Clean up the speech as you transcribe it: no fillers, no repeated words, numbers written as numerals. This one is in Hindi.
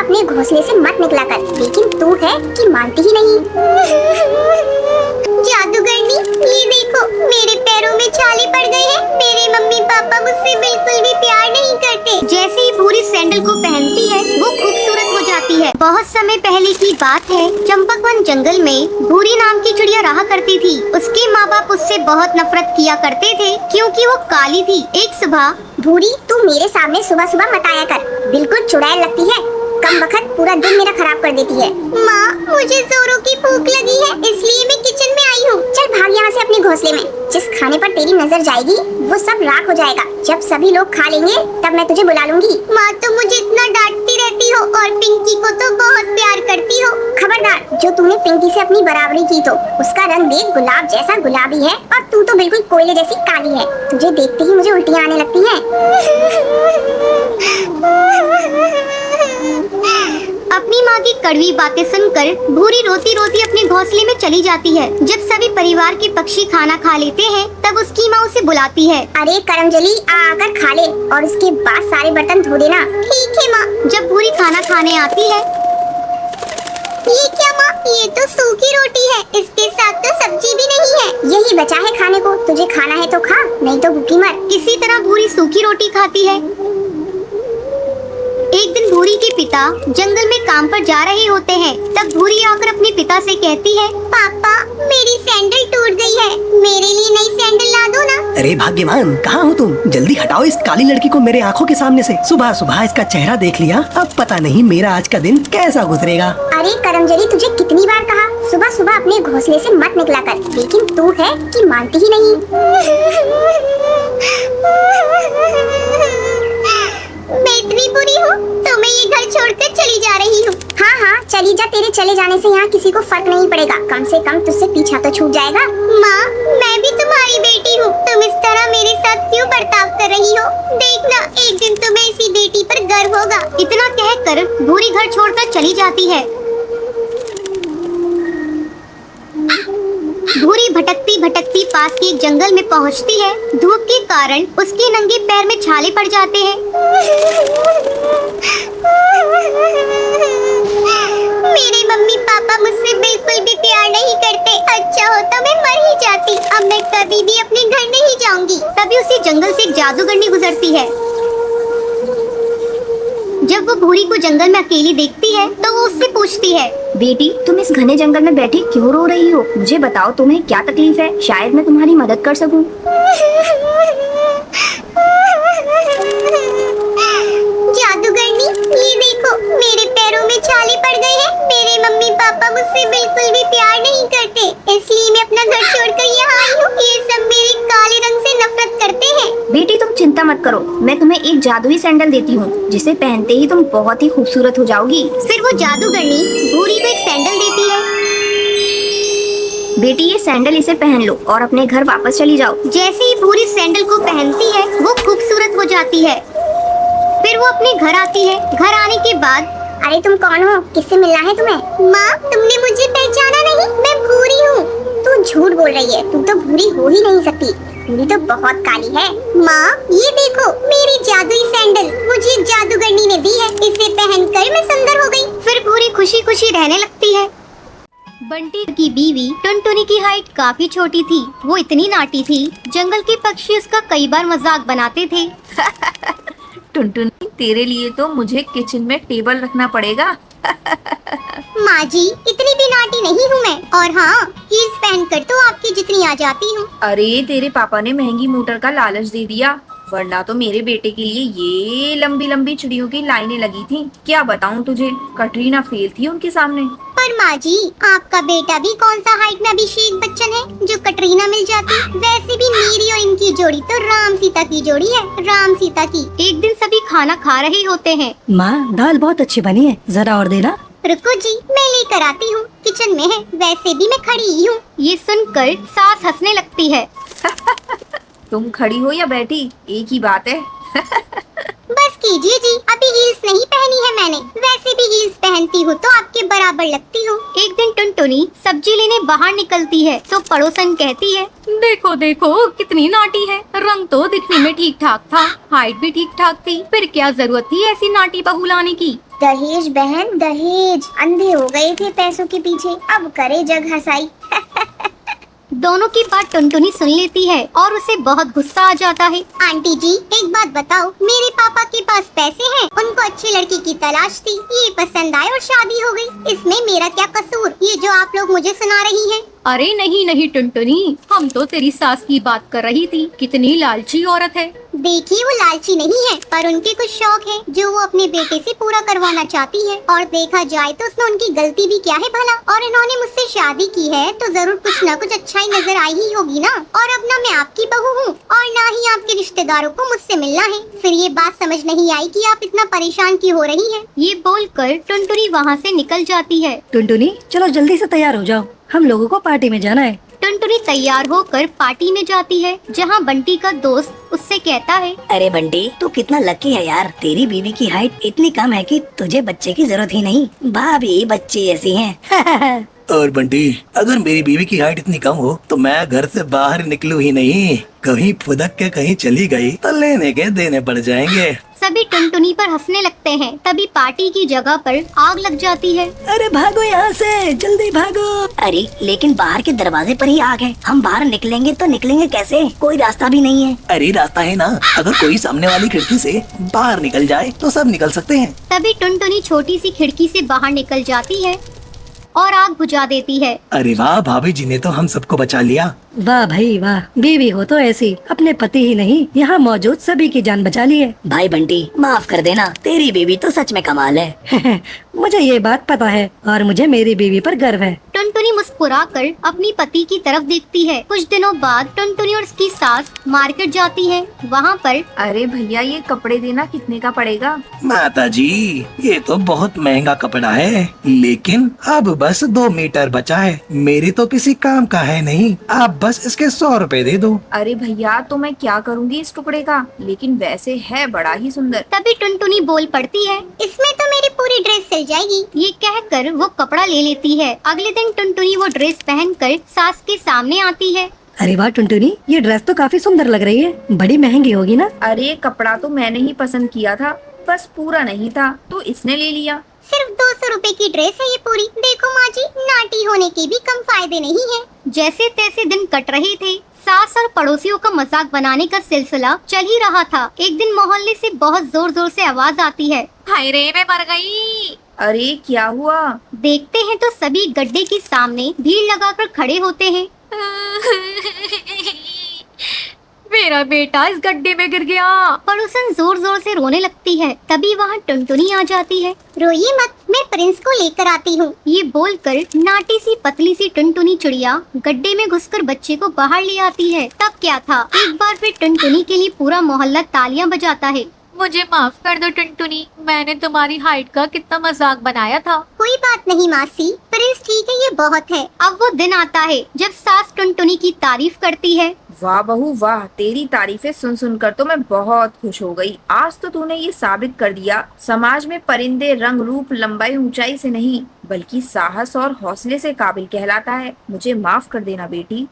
अपने घोंसले से मत निकला कर, लेकिन तू है कि मानती ही नहीं। जादूगरनी, ये देखो मेरे पैरों में छाले पड़ गए हैं। मेरे मम्मी पापा मुझसे बिल्कुल भी प्यार नहीं करते। जैसे ही भूरी सैंडल को पहनती है वो खूबसूरत हो जाती है। बहुत समय पहले की बात है, चंपकवन जंगल में भूरी नाम की चिड़िया रहा करती थी। उसके माँ बाप उससे बहुत नफरत किया करते थे क्योंकि वो काली थी। एक सुबह, भूरी तू मेरे सामने सुबह सुबह मत आया कर, बिल्कुल चुड़ैल लगती है। कम वक्त पूरा दिन मेरा खराब कर देती है। माँ, मुझे जोरों की भूख लगी है, इसलिए मैं किचन में आई हूँ। चल भाग यहाँ से अपने घोंसले में। जिस खाने पर तेरी नजर जाएगी वो सब राख हो जाएगा। जब सभी लोग खा लेंगे तब मैं तुझे बुला लूंगी। माँ, तुम मुझे इतना डांटती रहती हो और पिंकी को तो बहुत प्यार करती हो। खबरदार, जो तूने पिंकी से अपनी बराबरी की तो उसका रंग देख गुलाब जैसा गुलाबी है और तू तो बिल्कुल कोयले जैसी काली है। तुझे देखते ही मुझे उल्टियाँ आने लगती हैं। अपनी माँ की कड़वी बातें सुनकर भूरी रोती रोती अपने घोंसले में चली जाती है। जब सभी परिवार के पक्षी खाना खा लेते हैं तब उसकी माँ उसे बुलाती है। अरे करमजली, आकर खा ले और उसके बाद सारे बर्तन धो देना। ठीक है माँ। जब भूरी खाना खाने आती है, ये क्या माँ, ये तो सूखी रोटी है, इसके साथ तो सब्जी भी नहीं है। यही बचा है खाने को, तुझे खाना है तो खा, नहीं तो भूखी मर। इसी तरह भूरी सूखी रोटी खाती है। एक दिन भूरी के पिता जंगल में काम पर जा रहे होते हैं। तब भूरी आकर अपने पिता से कहती है, पापा मेरी सैंडल टूट गई है, मेरे लिए नई सैंडल ला दो ना। अरे भाग्यवान, कहाँ हो तुम? जल्दी हटाओ इस काली लड़की को मेरे आंखों के सामने से। सुबह सुबह इसका चेहरा देख लिया, अब पता नहीं मेरा आज का दिन कैसा गुजरेगा। अरे करमजली, तुझे कितनी बार कहा सुबह सुबह अपने घोंसले से मत निकला कर, लेकिन तू है कि मानती ही नहीं। मैं इतनी बुरी हूँ तो मैं ये घर छोड़कर चली जा रही हूँ। हाँ हाँ चली जा, तेरे चले जाने से यहाँ किसी को फर्क नहीं पड़ेगा, कम से कम तुझसे पीछा तो छूट जाएगा। माँ, मैं भी तुम्हारी बेटी हूँ, तुम इस तरह मेरे साथ क्यों बर्ताव कर रही हो? देखना, एक दिन तुम्हें इसी बेटी पर गर्व होगा। इतना कहकर भूरी घर छोड़कर चली जाती है। भूरी भटकती भटकती पास के एक जंगल में पहुंचती है। धूप के कारण उसके नंगे पैर में छाले पड़ जाते हैं। मेरे मम्मी पापा मुझसे बिल्कुल भी प्यार नहीं करते। अच्छा होता मैं मर ही जाती, अब मैं कभी भी अपने घर नहीं जाऊंगी। तभी उसी जंगल से एक जादूगरनी गुजरती है। जब वो भूरी को जंगल में अकेली देखती है तो वो उससे पूछती है, बेटी तुम इस घने जंगल में बैठी क्यों रो रही हो? मुझे बताओ तुम्हें क्या तकलीफ है, शायद मैं तुम्हारी मदद कर सकूं। जादूगरनी, ये देखो मेरे पैरों में छाले पड़ गए हैं। मेरे मम्मी पापा मुझसे बिल्कुल भी प्यार नहीं करते, इसलिए मैं अपना घर छोड़कर यहाँ आई हूँ। ये सब मेरे काले रंग से नफरत करते हैं। बेटी तुम चिंता मत करो, मैं तुम्हें एक जादुई सैंडल देती हूँ जिसे पहनते ही तुम बहुत ही खूबसूरत हो जाओगी। फिर वो जादूगरनी भूरी को एक सैंडल देती है। बेटी ये सैंडल इसे पहन लो और अपने घर वापस चली जाओ। जैसे ही भूरी सैंडल को पहनती है वो खूबसूरत हो जाती है। फिर वो अपने घर आती है। घर आने के बाद, अरे तुम कौन हो, किससे मिलना है तुम्हें? माँ, तुमने मुझे पहचाना नहीं, मैं भूरी हूँ। तू झूठ बोल रही है, तू तो भूरी हो ही नहीं सकती, भूरी तो बहुत काली है। माँ, ये देखो मेरी जादुई सैंडल मुझे जादूगरनी ने दी है, इसे पहनकर मैं सुंदर हो गई। फिर भूरी खुशी खुशी रहने लगती है। बंटी की बीवी टुनटुनी की हाइट काफी छोटी थी। वो इतनी नाटी थी, जंगल के पक्षी उसका कई बार मजाक बनाते थे। टुनटुनी, तेरे लिए तो मुझे किचन में टेबल रखना पड़ेगा। माँ जी, इतनी भी नाटी नहीं हूँ मैं, और हाँ हील्स पहनकर तो आपकी जितनी आ जाती हूँ। अरे तेरे पापा ने महंगी मोटर का लालच दे दिया, वरना तो मेरे बेटे के लिए ये लंबी लंबी चिड़ियों की लाइनें लगी थी। क्या बताऊँ तुझे, कटरीना फेल थी उनके सामने। पर माँ जी, आपका बेटा भी कौन सा हाइट में अभिषेक बच्चन है जो कटरीना मिल जाती। वैसे भी मेरी और इनकी जोड़ी तो राम सीता की जोड़ी है, राम सीता की। एक दिन सभी खाना खा रहे होते हैं। माँ, दाल बहुत अच्छी बनी है, जरा और देना। रुको जी, मैं लेकर आती हूँ, किचन में है, वैसे भी मैं खड़ी ही हूँ। ये सुनकर सास हंसने लगती है। तुम खड़ी हो या बैठी, एक ही बात है। बस कीजिए जी, अभी हील्स नहीं पहनी है मैंने, वैसे भी हील्स पहनती हूँ तो आपके बराबर लगती हूँ। एक दिन टुनटुनी सब्जी लेने बाहर निकलती है तो पड़ोसन कहती है, देखो देखो कितनी नाटी है, रंग तो दिखने में ठीक ठाक था, हाइट भी ठीक ठाक थी, फिर क्या जरूरत थी ऐसी नाटी बहू लाने की। दहेज बहन दहेज, अंधे हो गए थे पैसों के पीछे, अब करे जग हंसाई। दोनों की बात टुनटुनी सुन लेती है और उसे बहुत गुस्सा आ जाता है। आंटी जी एक बात बताओ, मेरे पापा के पास पैसे हैं, उनको अच्छी लड़की की तलाश थी, ये पसंद आए और शादी हो गई, इसमें मेरा क्या कसूर, ये जो आप लोग मुझे सुना रही हैं? अरे नहीं नहीं टुनटुनी, हम तो तेरी सास की बात कर रही थी, कितनी लालची औरत है। देखिए वो लालची नहीं है, पर उनके कुछ शौक है जो वो अपने बेटे से पूरा करवाना चाहती है, और देखा जाए तो उसमें उनकी गलती भी क्या है भला, और इन्होंने मुझसे शादी की है तो जरूर कुछ न कुछ अच्छा ही नजर आई ही होगी ना, और अब न मैं आपकी बहू हूँ और न ही आपके रिश्तेदारों को मुझसे मिलना है, फिर ये बात समझ नहीं आई कि आप इतना परेशान क्यों हो रही है। ये बोलकर टुनटुनी वहाँ से निकल जाती है। टुनटुनी चलो जल्दी से तैयार हो जाओ, हम लोगों को पार्टी में जाना है। टुनटुनी तैयार होकर पार्टी में जाती है, जहाँ बंटी का दोस्त उससे कहता है, अरे बंटी तू कितना लकी है यार, तेरी बीवी की हाइट इतनी कम है कि तुझे बच्चे की जरूरत ही नहीं, भाभी बच्चे ऐसी हैं। और बंटी अगर मेरी बीवी की हाइट इतनी कम हो तो मैं घर से बाहर निकलूं ही नहीं, कहीं फुदक के कहीं चली गई तो लेने के देने पड़ जाएंगे। सभी टुनटुनी पर हंसने लगते हैं। तभी पार्टी की जगह पर आग लग जाती है। अरे भागो यहाँ से, जल्दी भागो। अरे लेकिन बाहर के दरवाजे पर ही आग है, हम बाहर निकलेंगे तो निकलेंगे कैसे, कोई रास्ता भी नहीं है। अरे रास्ता है ना, अगर कोई सामने वाली खिड़की से बाहर निकल जाए तो सब निकल सकते हैं। तभी टुनटुनी छोटी सी खिड़की से बाहर निकल जाती है और आग बुझा देती है। अरे वाह, भाभी जी ने तो हम सबको बचा लिया। वाह भाई वाह, बीवी हो तो ऐसी, अपने पति ही नहीं यहाँ मौजूद सभी की जान बचा ली है। भाई बंटी माफ कर देना, तेरी बीवी तो सच में कमाल है। मुझे ये बात पता है और मुझे मेरी बीवी पर गर्व है। टुनटुनी मुस्कुराकर अपनी पति की तरफ देखती है। कुछ दिनों बाद टुनटुनी और उसकी सास मार्केट जाती है। वहाँ पर अरे भैया ये कपड़े देना कितने का पड़ेगा? माता जी ये तो बहुत महंगा कपड़ा है, लेकिन अब बस 2 मीटर बचा है, मेरे तो किसी काम का है नहीं, आप बस इसके 100 रुपए दे दो। अरे भैया तो मैं क्या करूँगी इस टुकड़े का, लेकिन वैसे है बड़ा ही सुंदर। तभी टुनटुनी बोल पड़ती है, इसमें तो मेरी पूरी ड्रेस सिल जाएगी। ये कहकर वो कपड़ा ले लेती है। अगले दिन टुनटुनी वो ड्रेस पहनकर सास के सामने आती है। अरे वाह टुनटुनी, ये ड्रेस तो काफी सुंदर लग रही है, बड़ी महंगी होगी ना? अरे कपड़ा तो मैंने ही पसंद किया था, बस पूरा नहीं था तो इसने ले लिया। सिर्फ 200 रुपए की ड्रेस है ये पूरी। देखो माँ जी, नाटी होने के भी कम फायदे नहीं है। जैसे तैसे दिन कट रहे थे। सास और पड़ोसियों का मजाक बनाने का सिलसिला चल ही रहा था। एक दिन मोहल्ले से बहुत जोर जोर से आवाज आती है, हाय रे मैं मर गई। अरे क्या हुआ? देखते हैं तो सभी गड्ढे के सामने भीड़ लगाकर खड़े होते हैं। मेरा बेटा इस गड्ढे में गिर गया। पड़ोसन जोर जोर से रोने लगती है। तभी वहाँ टुनटुनी आ जाती है। रोइए मत, मैं प्रिंस को लेकर आती हूँ। ये बोलकर नाटी सी पतली सी टुनटुनी चिड़िया गड्ढे में घुसकर बच्चे को बाहर ले आती है। तब क्या था, एक बार फिर टुनटुनी के लिए पूरा मोहल्ला तालियां बजाता है। मुझे माफ कर दो टुनटुनी, मैंने तुम्हारी हाइट का कितना मजाक बनाया था। कोई बात नहीं मासी, प्रिंस ठीक है, ये बहुत है। अब वो दिन आता है जब सास टुनटुनी की तारीफ करती है। वाह बहू वाह, तेरी तारीफें सुन सुनकर तो मैं बहुत खुश हो गई। आज तो तूने ये साबित कर दिया, समाज में परिंदे रंग रूप लंबाई ऊंचाई से नहीं बल्कि साहस और हौसले से काबिल कहलाता है। मुझे माफ कर देना बेटी।